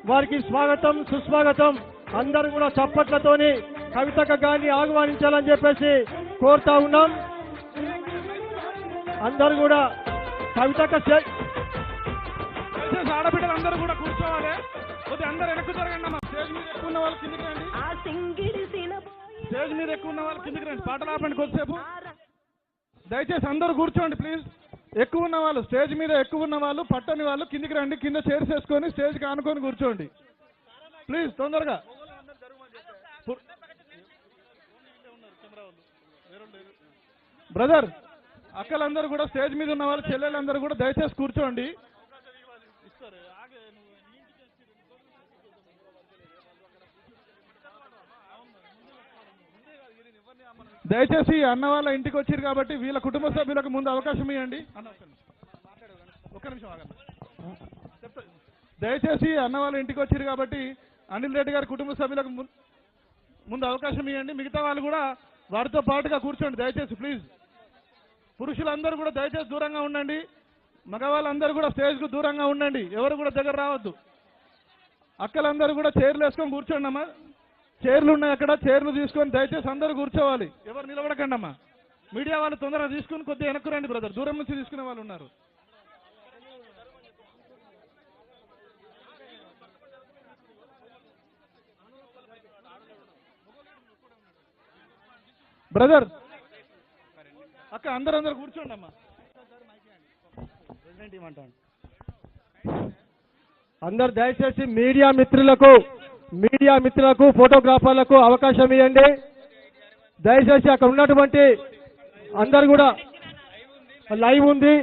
వారికి స్వాగతం సుస్వాగతం. అందరూ కూడా చప్పట్లతోని కవితక్క గారిని ఆహ్వానించాలని చెప్పేసి కోరుతా ఉన్నాం. అందరూ కూడా కవితక్క ఆడబిడ్డలు అందరూ కూడా కూర్చోవాలి. కొద్దిగా అందరూ వెనక్కు జరగండి అమ్మా. స్టేజ్ మీద ఎక్కువ ఉన్న వాళ్ళు కిందికి రండి. స్టేజ్ మీద ఎక్కువ ఉన్న వాళ్ళు కిందికి రండి. పాటలు ఆపండి కొద్దిసేపు. దయచేసి అందరూ కూర్చోండి ప్లీజ్. ఎక్కువ ఉన్న వాళ్ళు, స్టేజ్ మీద ఎక్కువ ఉన్న వాళ్ళు, పట్టని వాళ్ళు కిందికి రండి. కింద చైర్స్ వేసుకొని స్టేజ్కి ఆనుకొని కూర్చోండి ప్లీజ్. తొందరగా బ్రదర్, అక్కలందరూ కూడా, స్టేజ్ మీద ఉన్న వాళ్ళు, చెల్లెలందరూ కూడా దయచేసి కూర్చోండి. దయచేసి అన్న వాళ్ళ ఇంటికి వచ్చారు కాబట్టి వీళ్ళ కుటుంబ సభ్యులకు ముందు అవకాశం ఇవ్వండి. ఒక్క నిమిషం ఆగండి. దయచేసి అన్న వాళ్ళ ఇంటికి వచ్చారు కాబట్టి అనిల్ రెడ్డి గారి కుటుంబ సభ్యులకు ముందు అవకాశం ఇవ్వండి. మిగతా వాళ్ళు కూడా వారితో పాటుగా కూర్చోండి దయచేసి ప్లీజ్. పురుషులందరూ కూడా దయచేసి దూరంగా ఉండండి. మగవాళ్ళందరూ కూడా స్టేజ్కు దూరంగా ఉండండి. ఎవరు కూడా దగ్గర రావద్దు. అక్కలందరూ కూడా చైర్లు వేసుకొని కూర్చోండి అమ్మా. చైర్లు ఉన్నాయి అక్కడ, చైర్లు తీసుకొని దయచేసి అందరూ కూర్చోవాలి. ఎవరు నిలబడకండి అమ్మా. మీడియా వాళ్ళు తొందరగా తీసుకుని కొద్దిగా వెనక్కు రండి బ్రదర్. దూరం నుంచి తీసుకునే వాళ్ళు ఉన్నారు. బ్రదర్ అక్క అందరూ కూర్చోండి అమ్మా. అందరు దయచేసి మీడియా మిత్రులకు ఫోటోగ్రాఫర్లకు అవకాశం ఇవ్వండి. దయచేసి అక్కడ ఉన్నటువంటి అందరు కూడా లైవ్ ఉంది.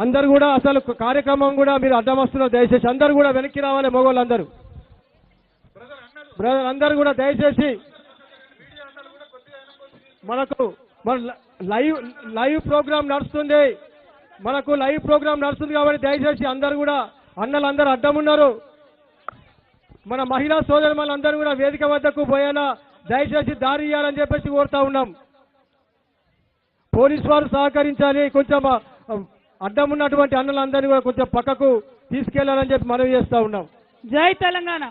అందరు కూడా అసలు కార్యక్రమం కూడా మీరు అడ్డం వస్తున్నారు. దయచేసి అందరు కూడా వెనక్కి రావాలి. మగవాళ్ళందరూ బ్రదర్ అందరు కూడా దయచేసి మనకు లైవ్ ప్రోగ్రామ్ నడుస్తుంది. కాబట్టి దయచేసి అందరు కూడా అన్నలందరూ అడ్డం ఉన్నారు. మన మహిళా సోదరులందరూ కూడా వేదిక వద్దకు పోయేలా దయచేసి దారి ఇవ్వాలని చెప్పేసి కోరుతా ఉన్నాం. పోలీసు వారు సహకరించాలి. కొంచెం అడ్డం ఉన్నటువంటి అన్నలందరినీ కూడా కొంచెం పక్కకు తీసుకెళ్లాలని చెప్పి మనవి చేస్తా ఉన్నాం. జై తెలంగాణ.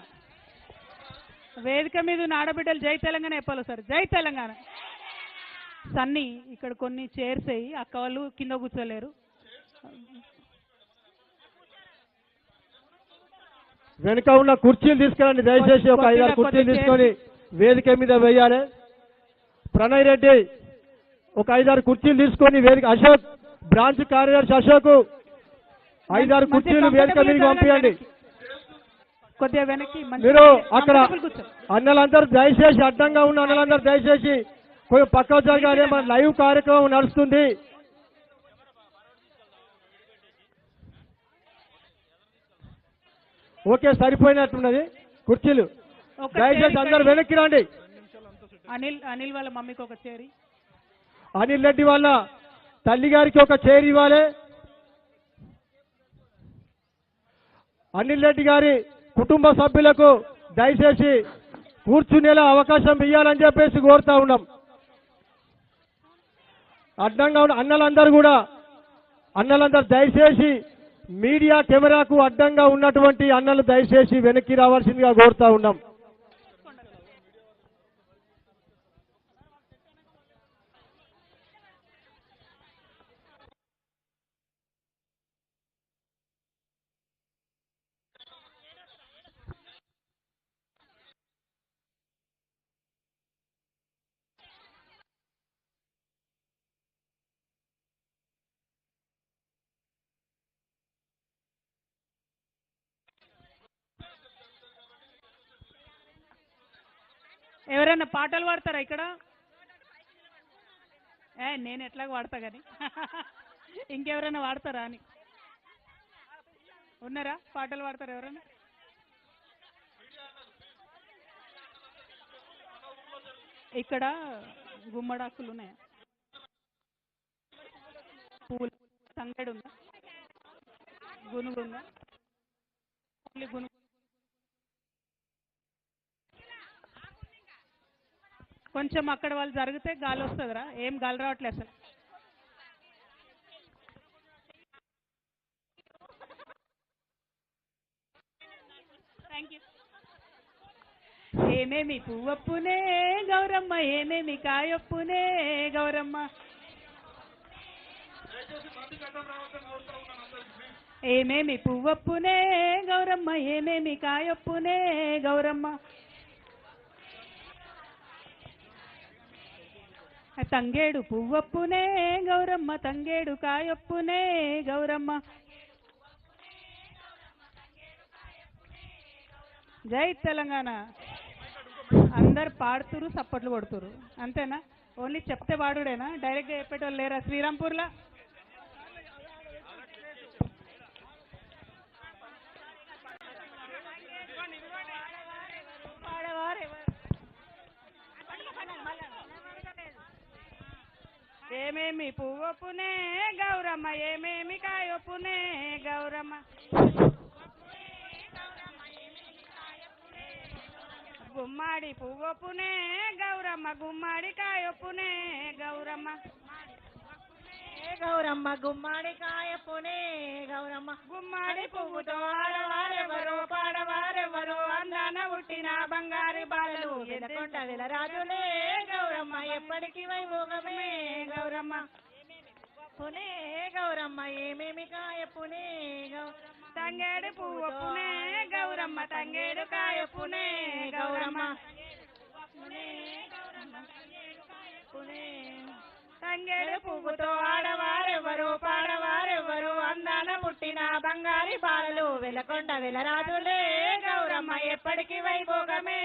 వేదిక మీద ఉన్న ఆడబిడ్డలు జై తెలంగాణ చెప్పాలి సార్. జై తెలంగాణ. సన్నీ ఇక్కడ కొన్ని చైర్స్ అయ్యి అక్క వాళ్ళు కింద కూర్చోలేరు. వెనుక ఉన్న కుర్చీలు తీసుకెళ్ళండి దయచేసి. ఒక 5-6 కుర్చీలు తీసుకొని వేదిక మీద వేయాలి. ప్రణయ్ రెడ్డి ఒక 5-6 కుర్చీలు తీసుకొని వేదిక, అశోక్ బ్రాంచ్ కార్యదర్శి అశోక్ 5-6 కుర్చీలు వేదిక మీదకి పంపించండి. కొద్దిగా వెనక్కి మీరు అక్కడ అన్నలందరూ దయచేసి, అడ్డంగా ఉన్న అన్నలందరూ దయచేసి కొంచెం పక్క జరగాలి. మన లైవ్ కార్యక్రమం నడుస్తుంది. ఓకే సరిపోయినట్టున్నది కుర్చీలు. దయచేసి అందరు వెనక్కి రండి. అనిల్ వాళ్ళ మమ్మీకి ఒక చైర్, అనిల్ రెడ్డి వాళ్ళ తల్లి గారికి ఒక చైర్ ఇవ్వాలి. అనిల్ రెడ్డి గారి కుటుంబ సభ్యులకు దయచేసి కూర్చునేలా అవకాశం ఇవ్వాలని చెప్పేసి కోరుతా ఉన్నాం. అడ్డంగా ఉన్న అన్నలందరూ దయచేసి మీడియా కెమెరాకు అడ్డంగా ఉన్నటువంటి అన్నలు దయచేసి వెనక్కి రావాల్సిందిగా కోరుతా ఉన్నాం. ఎవరైనా పాటలు పాడతారా ఇక్కడ? నేను ఎట్లాగ వాడతా కానీ ఇంకెవరైనా వాడతారా అని. ఉన్నారా పాటలు పాడతారా ఎవరైనా? ఇక్కడ గుమ్మడాకులు ఉన్నాయా? పూలు సంగడి ఉందా? గునుగు ఉందా? ఓన్లీ గునుగు. కొంచెం అక్కడ వాళ్ళు జరిగితే గాలి వస్తుందిరా. ఏం గాలి రావట్లేదు అసలు. Thank you. ఏమేమి పువ్వప్పునే గౌరమ్మ ఏమేమి కాయొప్పునే గౌరమ్మ ఏమేమి పువ్వప్పునే గౌరమ్మ ఏమేమి కాయొప్పునే గౌరమ్మ తంగేడు పువ్వప్పునే గౌరమ్మ తంగేడు కాయొప్పునే గౌరమ్మ జై తెలంగాణ. అందరు పాడుతురు సప్పట్లు కొడుతురు అంతేనా? ఓన్లీ చెప్తే వాడుడేనా? డైరెక్ట్గా చెప్పేటోళ్ళు లేరా శ్రీరాంపూర్లో? ఏమేమి పువ్వొప్పునే గౌరమ్మ ఏమేమి కాయొప్పునే గౌరమ్మ గుమ్మాడి పువ్వొప్పునే గౌరమ్మ గుమ్మాడి కాయొప్పునే గౌరమ్మ గౌరమ్మ గుమ్మడి కాయపునే గౌరమ్మ గుమ్మాడి పువ్వుతో ఆడవారెవరో పాడవారెవరో అందాన పుట్టిన బంగారు బాలలు వెలకొండ వెలరాజులే గౌరమ్మ ఎప్పటికి వైభోగమే గౌరమ్మ పునే గౌరమ్మ ఏమేమి కాయపునే గౌరమ్మ తంగేడు పువ్వొప్పునే గౌరమ్మ తంగేడు కాయొప్పునే గౌరమ్మ తంగేడు పువ్వుతో ఆడవారెవరు పాడవారెవరు అందాన పుట్టిన బంగారి బాలలు వెలకొండ వెలరాజులే గౌరమ్మ ఎప్పటికి వైభోగమే